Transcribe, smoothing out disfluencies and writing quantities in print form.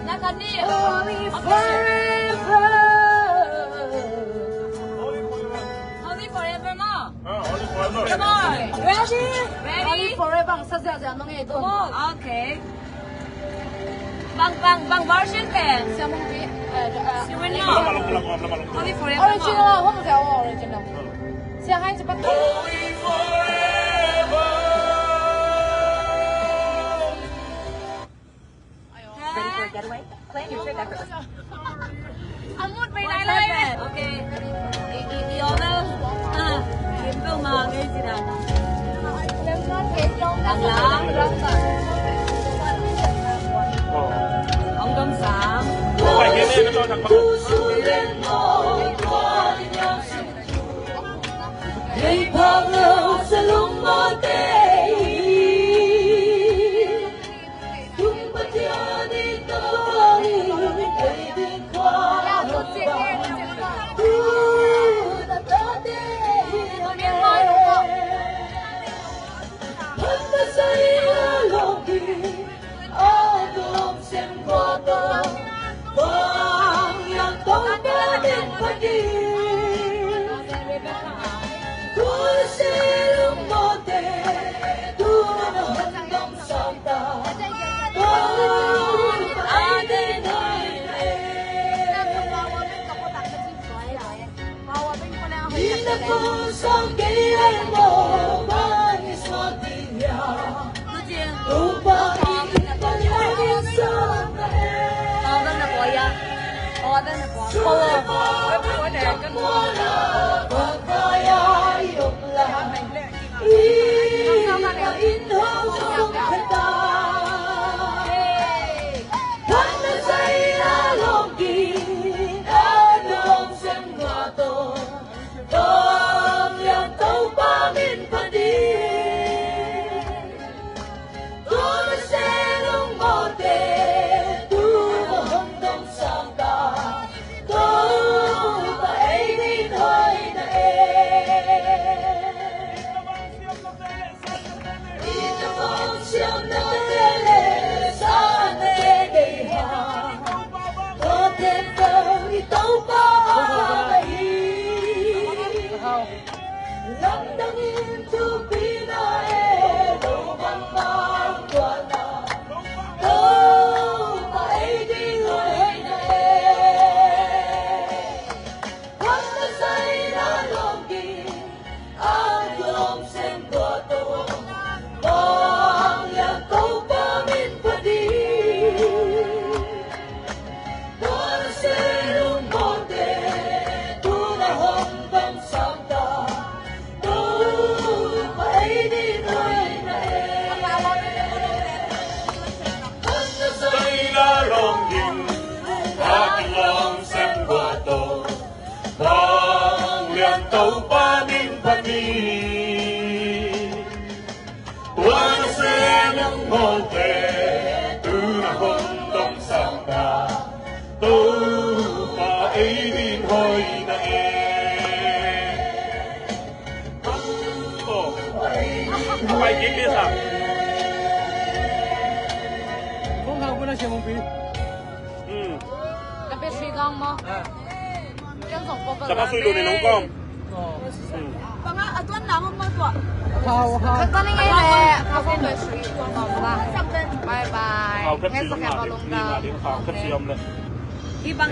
那个你 Only forever. Only forever 嘛 Only forever. Come on Ready? Ready Only forever. Ang sasya nung ito. Okay Bang version pen Siya mong You will Lama know lang lang. Only forever original ako mo siya original. Siya kain sa pati. Only forever. Ready for a getaway? Plan your trip effortlessly. Amut may nalay Okay I-order Kiếm đâu mà nghe gì nào Đằng lá Ông cơm sáng Phải kiếm lên nó cho thằng con. Hãy follow sa lumate. Kung ba't yan ito ay di ko handa sa ilalogi Adong semboto Pangyang tawagin pagin Kung silong mote Tunang hanggang santa Kung atin ay Di na kung saan kailan mo Manis mo tinya Upang ipagiging sa Order na po ya Order na po Order ka mo Pagkayayok lang Ihain hanggang kita Handa sa ilalongin Adong sembrato Pangyang tao pamin pa din Kung selong mote Tunahondong sangka Kung painin hoy na Ito kong siyang natele Sa nadedehan Kotentong itaw pa Lamdangin tupina lumang mangwana paiding hoy na Handa sa ilalongin ang tulong semboto Pangyang tao pamin pa din Para silong mote tunahong bang sangka Sa ilalongin aking lang sembato Pangyang tao pamin panin Wala ng monte Tunahong sangka Painin hoy na Phải kiếm đi sao? Không học bữa siya mong pi. Đặc biệt suy gong mo. Trong dòng có Saka sulo ni nung kom. Mga atuan na mo to How? Cái này nghe học cái người suy Bye bye. Khảo cấp Hết siêu sức mà em vào đi lùng mà đầu. đi khảo cấp siêu lên. Ibang